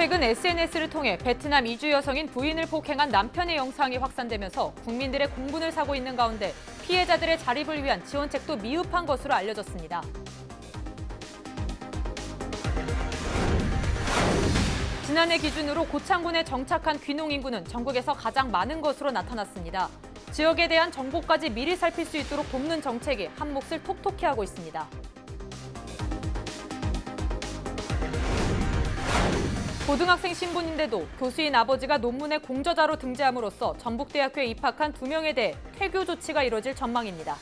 최근 SNS를 통해 베트남 이주 여성인 부인을 폭행한 남편의 영상이 확산되면서 국민들의 공분을 사고 있는 가운데 피해자들의 자립을 위한 지원책도 미흡한 것으로 알려졌습니다. 지난해 기준으로 고창군에 정착한 귀농 인구는 전국에서 가장 많은 것으로 나타났습니다. 지역에 대한 정보까지 미리 살필 수 있도록 돕는 정책이 한 몫을 톡톡히 하고 있습니다. 고등학생 신분인데도 교수인 아버지가 논문의 공저자로 등재함으로써 전북대학교에 입학한 2명에 대해 퇴교 조치가 이뤄질 전망입니다.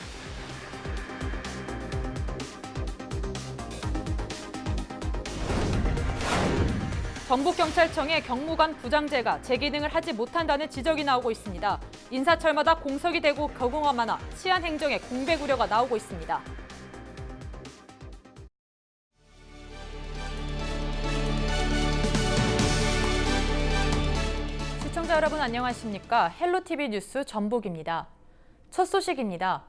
전북경찰청의 경무관 부장제가 재기능을 하지 못한다는 지적이 나오고 있습니다. 인사철마다 공석이 되고 경우가 많아 치안 행정에 공백 우려가 나오고 있습니다. 시청자 여러분 안녕하십니까? 헬로티비 뉴스 전북입니다. 첫 소식입니다.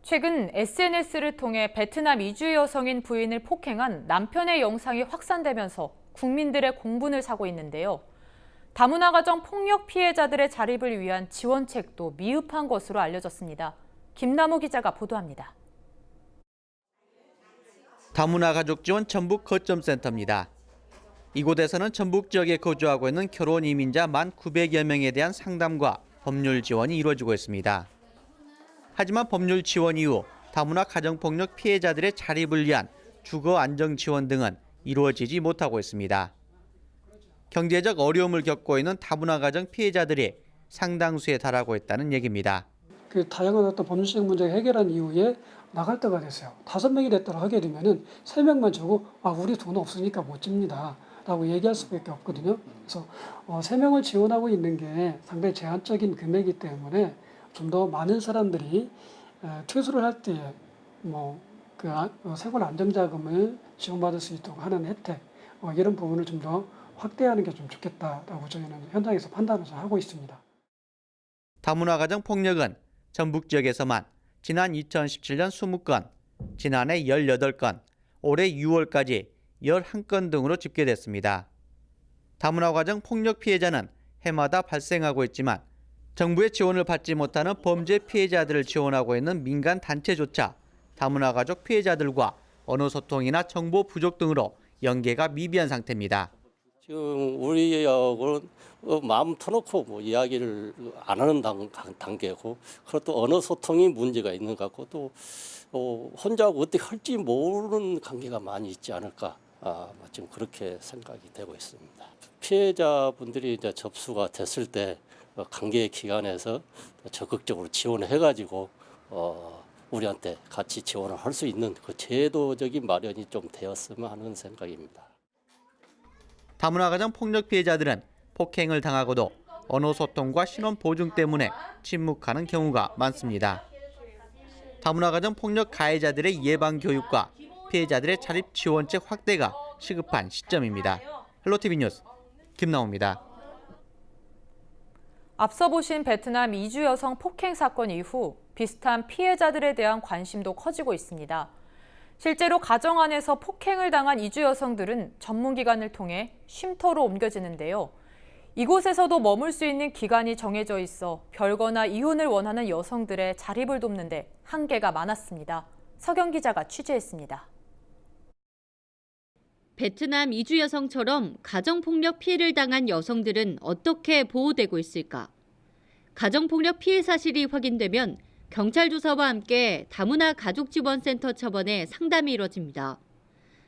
최근 SNS를 통해 베트남 이주 여성인 부인을 폭행한 남편의 영상이 확산되면서 국민들의 공분을 사고 있는데요. 다문화 가정 폭력 피해자들의 자립을 위한 지원책도 미흡한 것으로 알려졌습니다. 김남호 기자가 보도합니다. 다문화 가족 지원 전북 거점센터입니다. 이곳에서는 전북 지역에 거주하고 있는 결혼 이민자 1,900여 명에 대한 상담과 법률 지원이 이루어지고 있습니다. 하지만 법률 지원 이후 다문화 가정폭력 피해자들의 자립을 위한 주거 안정 지원 등은 이루어지지 못하고 있습니다. 경제적 어려움을 겪고 있는 다문화 가정 피해자들이 상당수에 달하고 있다는 얘기입니다. 그 다양한 어떤 법률적 문제를 해결한 이후에 나갈 때가 됐어요. 5명이 됐다고 하게 되면은 3명만 주고 우리 돈 없으니까 못 줍니다 라고 얘기할 수밖에 없거든요. 그래서 3명을 지원하고 있는 게 상당히 제한적인 금액이기 때문에 좀 더 많은 사람들이 퇴소를 할 때에 생활 안정자금을 지원받을 수 있도록 하는 혜택 이런 부분을 좀 더 확대하는 게 좀 좋겠다라고 저희는 현장에서 판단을 하고 있습니다. 다문화 가정 폭력은 전북 지역에서만 지난 2017년 20건, 지난해 18건, 올해 6월까지 11건 등으로 집계됐습니다. 다문화 가정 폭력 피해자는 해마다 발생하고 있지만 정부의 지원을 받지 못하는 범죄 피해자들을 지원하고 있는 민간 단체조차 다문화 가족 피해자들과 언어 소통이나 정보 부족 등으로 연계가 미비한 상태입니다. 지금 우리하고는 마음 터놓고 이야기를 안 하는 단계고, 그리고 또 언어 소통이 문제가 있는 것 같고, 또 혼자 어떻게 할지 모르는 관계가 많이 있지 않을까, 지금 그렇게 생각이 되고 있습니다. 피해자분들이 이제 접수가 됐을 때 관계 기관에서 적극적으로 지원을 해가지고 우리한테 같이 지원을 할 수 있는 그 제도적인 마련이 좀 되었으면 하는 생각입니다. 다문화 가정 폭력 피해자들은 폭행을 당하고도 언어 소통과 신원 보증 때문에 침묵하는 경우가 많습니다. 다문화 가정 폭력 가해자들의 예방 교육과 피해자들의 자립 지원책 확대가 시급한 시점입니다. 헬로티비 뉴스 김나호입니다. 앞서 보신 베트남 이주 여성 폭행 사건 이후 비슷한 피해자들에 대한 관심도 커지고 있습니다. 실제로 가정 안에서 폭행을 당한 이주 여성들은 전문기관을 통해 쉼터로 옮겨지는데요. 이곳에서도 머물 수 있는 기간이 정해져 있어 별거나 이혼을 원하는 여성들의 자립을 돕는 데 한계가 많았습니다. 서경 기자가 취재했습니다. 베트남 이주 여성처럼 가정폭력 피해를 당한 여성들은 어떻게 보호되고 있을까? 가정폭력 피해 사실이 확인되면 경찰 조사와 함께 다문화 가족지원센터 차원의 상담이 이뤄집니다.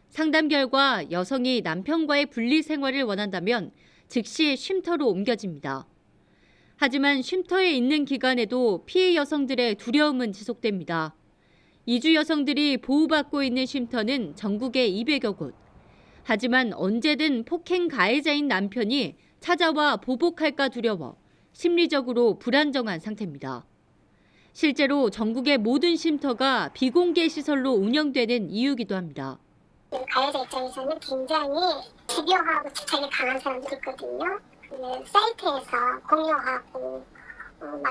상담 결과 여성이 남편과의 분리 생활을 원한다면 즉시 쉼터로 옮겨집니다. 하지만 쉼터에 있는 기간에도 피해 여성들의 두려움은 지속됩니다. 이주 여성들이 보호받고 있는 쉼터는 전국에 200여 곳. 하지만 언제든 폭행 가해자인 남편이 찾아와 보복할까 두려워 심리적으로 불안정한 상태입니다. 실제로 전국의 모든 쉼터가 비공개 시설로 운영되는 이유기도 합니다. 가해자 입장에서는 굉장히 집요하고 집착이 강한 사람들이 있거든요. 사이트에서 공유하고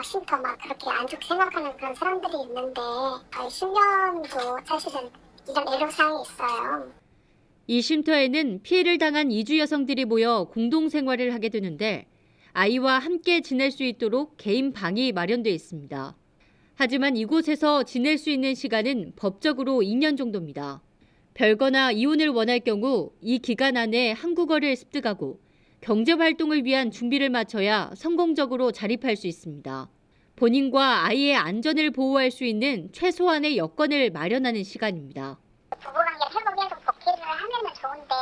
쉼터 그렇게 안 좋게 생각하는 그런 사람들이 있는데 10년도 사실은 이런 애로사항이 있어요. 이 쉼터에는 피해를 당한 이주 여성들이 모여 공동 생활을 하게 되는데 아이와 함께 지낼 수 있도록 개인 방이 마련돼 있습니다. 하지만 이곳에서 지낼 수 있는 시간은 법적으로 2년 정도입니다. 별거나 이혼을 원할 경우 이 기간 안에 한국어를 습득하고 경제활동을 위한 준비를 마쳐야 성공적으로 자립할 수 있습니다. 본인과 아이의 안전을 보호할 수 있는 최소한의 여건을 마련하는 시간입니다. 부부관계를 회복해서 복귀를 하면은 좋은데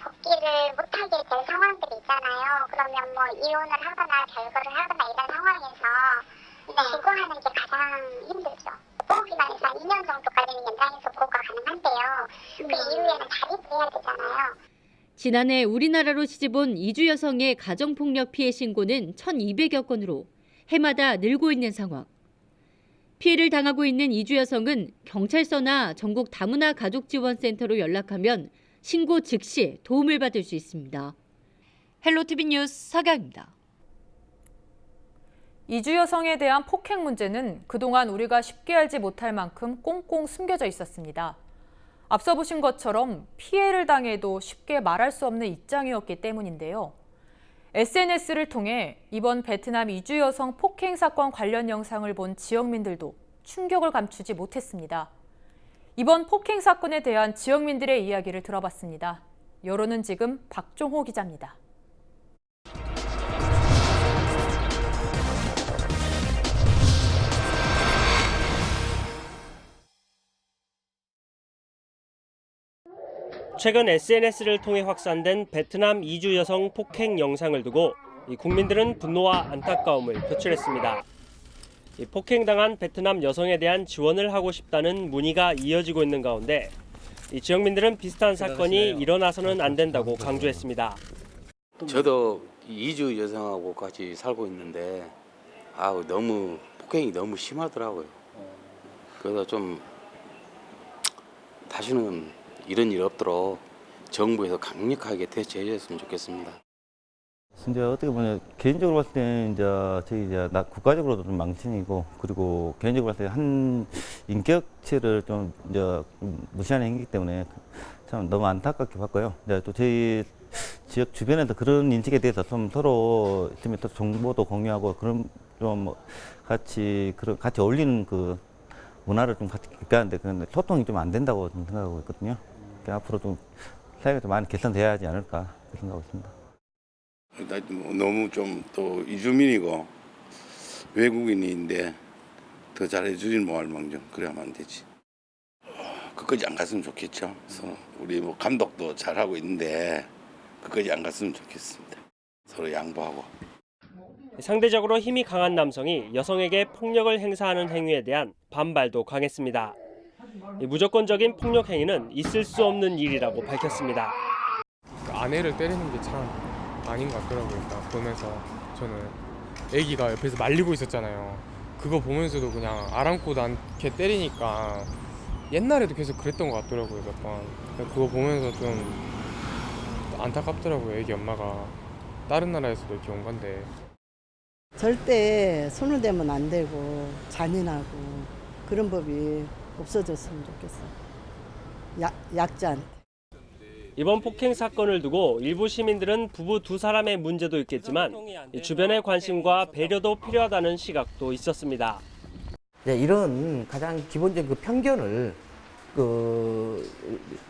복귀를 못하게 될 상황들이 있잖아요. 그러면 뭐 이혼을 하거나 결거를 하거나 이런 상황에서 보고하는 게 가장 힘들죠. 보호기간에서 한 2년 정도까지는 연장해서 보호가 가능한데요. 그 이후에는 자립을 해야 되잖아요. 지난해 우리나라로 시집온 이주 여성의 가정폭력 피해 신고는 1,200여 건으로 해마다 늘고 있는 상황. 피해를 당하고 있는 이주 여성은 경찰서나 전국 다문화 가족지원센터로 연락하면 신고 즉시 도움을 받을 수 있습니다. 헬로티비 뉴스 서경입니다. 이주 여성에 대한 폭행 문제는 그동안 우리가 쉽게 알지 못할 만큼 꽁꽁 숨겨져 있었습니다. 앞서 보신 것처럼 피해를 당해도 쉽게 말할 수 없는 입장이었기 때문인데요. SNS를 통해 이번 베트남 이주 여성 폭행 사건 관련 영상을 본 지역민들도 충격을 감추지 못했습니다. 이번 폭행 사건에 대한 지역민들의 이야기를 들어봤습니다. 여론은 지금 박종호 기자입니다. 최근 SNS를 통해 확산된 베트남 이주 여성 폭행 영상을 두고 국민들은 분노와 안타까움을 표출했습니다. 폭행당한 베트남 여성에 대한 지원을 하고 싶다는 문의가 이어지고 있는 가운데 지역민들은 비슷한 사건이 일어나서는 안 된다고 강조했습니다. 저도 이주 여성하고 같이 살고 있는데 너무 폭행이 너무 심하더라고요. 그래서 좀 다시는 이런 일 없도록 정부에서 강력하게 대처해 줬으면 좋겠습니다. 이제 어떻게 보면 개인적으로 봤을 때는 저희 국가적으로도 좀 망신이고, 그리고 개인적으로 봤을 때 한 인격체를 좀 무시하는 행위이기 때문에 참 너무 안타깝게 봤고요. 또 저희 지역 주변에도 그런 인식에 대해서 좀 서로 좀 정보도 공유하고 그런 좀 같이 어울리는 그 문화를 좀 같이 기대하는데 그런 소통이 좀 안 된다고 생각하고 있거든요. 앞으로 좀 사회가 좀 많이 개선돼야 하지 않을까 생각하고 있습니다. 너무 좀 또 이주민이고 외국인인데 더 잘해주진 못할 망정 그래야만 안 되지. 끝까지 안 갔으면 좋겠죠. 그래서 우리 감독도 잘하고 있는데 끝까지 안 갔으면 좋겠습니다. 서로 양보하고. 상대적으로 힘이 강한 남성이 여성에게 폭력을 행사하는 행위에 대한 반발도 강했습니다. 무조건적인 폭력 행위는 있을 수 없는 일이라고 밝혔습니다. 아내를 때리는 게 참 아닌 것 같더라고요. 일단 보면서 저는 애기가 옆에서 말리고 있었잖아요. 그거 보면서도 그냥 아랑곳 않게 때리니까 옛날에도 계속 그랬던 것 같더라고요. 몇 번. 그거 보면서 좀 안타깝더라고요. 애기 엄마가 다른 나라에서도 이렇게 온 건데. 절대 손을 대면 안 되고 잔인하고 그런 법이 없어졌으면 좋겠어요. 약자한테. 이번 폭행 사건을 두고 일부 시민들은 부부 두 사람의 문제도 있겠지만 주변의 관심과 배려도 필요하다는 시각도 있었습니다. 이런 가장 기본적인 그 편견을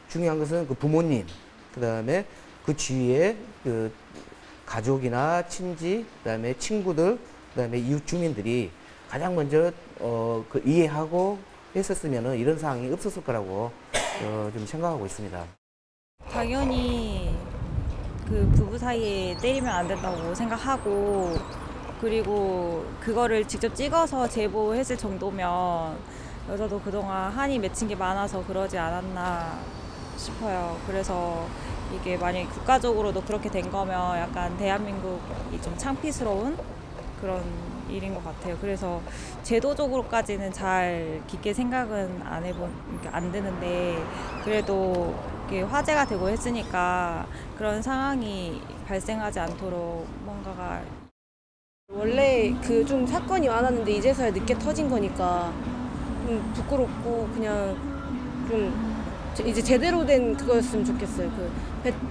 중요한 것은 그 부모님, 그다음에 그 주위에 그 가족이나 친지, 그다음에 친구들, 그다음에 이웃 주민들이 가장 먼저 이해하고 했었으면은 이런 상황이 없었을 거라고 좀 생각하고 있습니다. 당연히 그 부부 사이에 때리면 안 된다고 생각하고, 그리고 그거를 직접 찍어서 제보했을 정도면 여자도 그동안 한이 맺힌 게 많아서 그러지 않았나 싶어요. 그래서 이게 만약에 국가적으로도 그렇게 된 거면 약간 대한민국이 좀 창피스러운 그런 일인 것 같아요. 그래서 제도적으로까지는 잘 깊게 생각은 안 드는데, 그래도 이게 화제가 되고 했으니까 그런 상황이 발생하지 않도록 뭔가가. 원래 그 좀 사건이 많았는데 이제서야 늦게 터진 거니까 좀 부끄럽고 그냥 좀 이제 제대로 된 그거였으면 좋겠어요.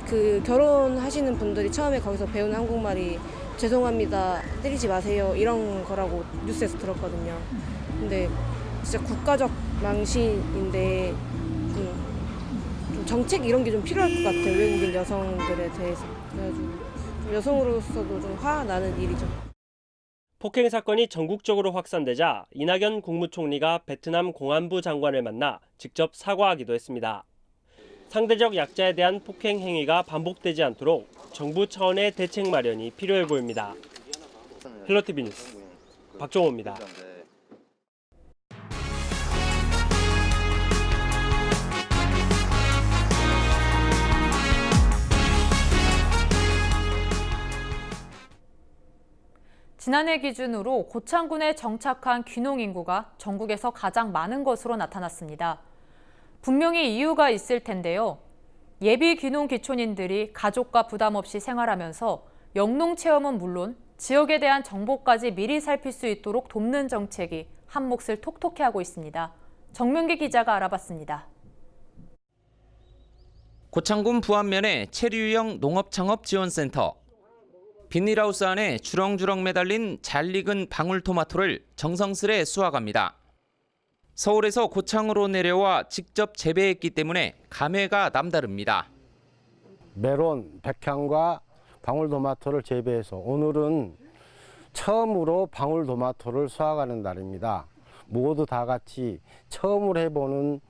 그 결혼하시는 분들이 처음에 거기서 배운 한국말이 죄송합니다, 때리지 마세요 이런 거라고 뉴스에서 들었거든요. 근데 진짜 국가적 망신인데 좀 정책 이런 게 좀 필요할 것 같아요. 외국인 여성들에 대해서. 그래가지고 좀 여성으로서도 좀 화가 나는 일이죠. 폭행 사건이 전국적으로 확산되자 이낙연 국무총리가 베트남 공안부 장관을 만나 직접 사과하기도 했습니다. 상대적 약자에 대한 폭행 행위가 반복되지 않도록 정부 차원의 대책 마련이 필요해 보입니다. 헬로티비 뉴스 박종호입니다. 지난해 기준으로 고창군에 정착한 귀농 인구가 전국에서 가장 많은 것으로 나타났습니다. 분명히 이유가 있을 텐데요. 예비 귀농 귀촌인들이 가족과 부담 없이 생활하면서 영농 체험은 물론 지역에 대한 정보까지 미리 살필 수 있도록 돕는 정책이 한 몫을 톡톡히 하고 있습니다. 정명기 기자가 알아봤습니다. 고창군 부안면의 체류형 농업창업지원센터. 비닐하우스 안에 주렁주렁 매달린 잘 익은 방울토마토를 정성스레 수확합니다. 서울에서 고창으로 내려와 직접 재배했기 때문에 감회가 남다릅니다. 메론, 백향과 방울토마토를 재배해서 오늘은 처음으로 방울토마토를 수확하는 날입니다. 모두 다 같이 처음으로 해보는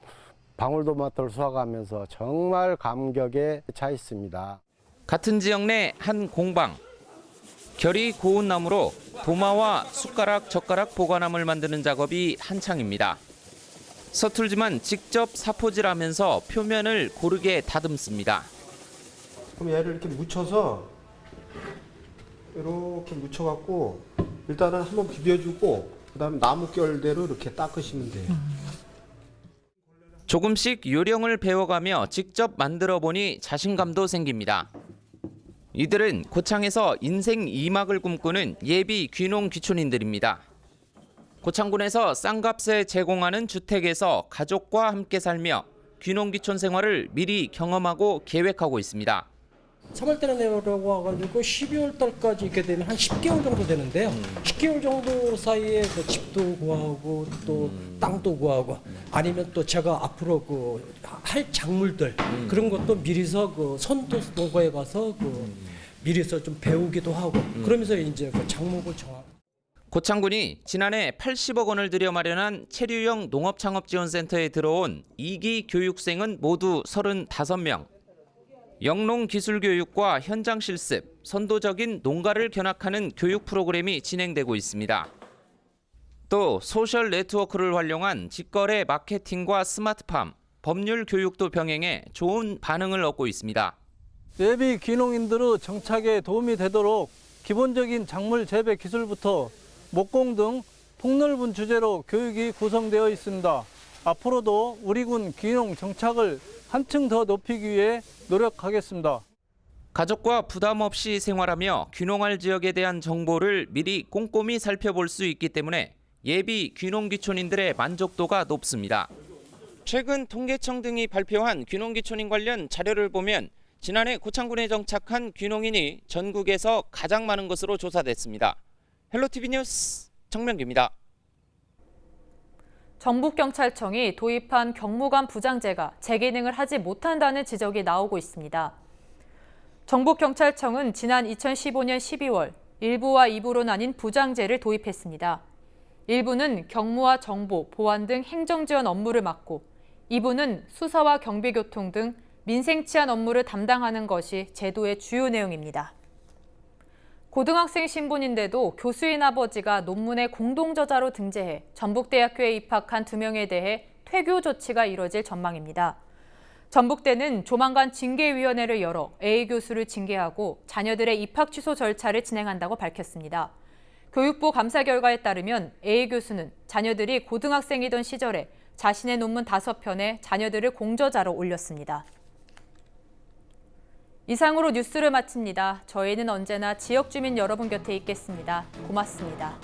방울토마토를 수확하면서 정말 감격에 차 있습니다. 같은 지역 내 한 공방. 결이 고운 나무로 도마와 숟가락, 젓가락 보관함을 만드는 작업이 한창입니다. 서툴지만 직접 사포질하면서 표면을 고르게 다듬습니다. 그럼 얘를 이렇게 묻혀서 이렇게 묻혀갖고 일단은 한번 비벼주고 그다음에 나무결대로 이렇게 닦으시면 돼요. 조금씩 요령을 배워가며 직접 만들어 보니 자신감도 생깁니다. 이들은 고창에서 인생 2막을 꿈꾸는 예비 귀농 귀촌인들입니다. 고창군에서 싼 값에 제공하는 주택에서 가족과 함께 살며 귀농 귀촌 생활을 미리 경험하고 계획하고 있습니다. 3월 달에 내려고 와가지고 12월 달까지 있게 되면 한 10개월 정도 되는데요. 10개월 정도 사이에 그 집도 구하고 또 땅도 구하고 아니면 또 제가 앞으로 그 할 작물들 그런 것도 미리서 그 선도 농가에 가서 그 미리서 좀 배우기도 하고 그러면서 이제 그 작목을 정하고. 고창군이 지난해 80억 원을 들여 마련한 체류형 농업창업지원센터에 들어온 2기 교육생은 모두 35명. 영농 기술 교육과 현장 실습, 선도적인 농가를 견학하는 교육 프로그램이 진행되고 있습니다. 또 소셜 네트워크를 활용한 직거래 마케팅과 스마트팜, 법률 교육도 병행해 좋은 반응을 얻고 있습니다. 예비 귀농인들의 정착에 도움이 되도록 기본적인 작물 재배 기술부터 목공 등 폭넓은 주제로 교육이 구성되어 있습니다. 앞으로도 우리 군 귀농 정착을 한층 더 높이기 위해 노력하겠습니다. 가족과 부담 없이 생활하며 귀농할 지역에 대한 정보를 미리 꼼꼼히 살펴볼 수 있기 때문에 예비 귀농 귀촌인들의 만족도가 높습니다. 최근 통계청 등이 발표한 귀농 귀촌인 관련 자료를 보면 지난해 고창군에 정착한 귀농인이 전국에서 가장 많은 것으로 조사됐습니다. 헬로티비 뉴스 정명기입니다. 전북경찰청이 도입한 경무관 부장제가 재기능을 하지 못한다는 지적이 나오고 있습니다. 전북경찰청은 지난 2015년 12월 1부와 2부로 나뉜 부장제를 도입했습니다. 1부는 경무와 정보, 보안 등 행정지원 업무를 맡고 2부는 수사와 경비교통 등 민생치안 업무를 담당하는 것이 제도의 주요 내용입니다. 고등학생 신분인데도 교수인 아버지가 논문의 공동저자로 등재해 전북대학교에 입학한 2명에 대해 퇴교 조치가 이뤄질 전망입니다. 전북대는 조만간 징계위원회를 열어 A 교수를 징계하고 자녀들의 입학 취소 절차를 진행한다고 밝혔습니다. 교육부 감사 결과에 따르면 A 교수는 자녀들이 고등학생이던 시절에 자신의 논문 5편에 자녀들을 공저자로 올렸습니다. 이상으로 뉴스를 마칩니다. 저희는 언제나 지역 주민 여러분 곁에 있겠습니다. 고맙습니다.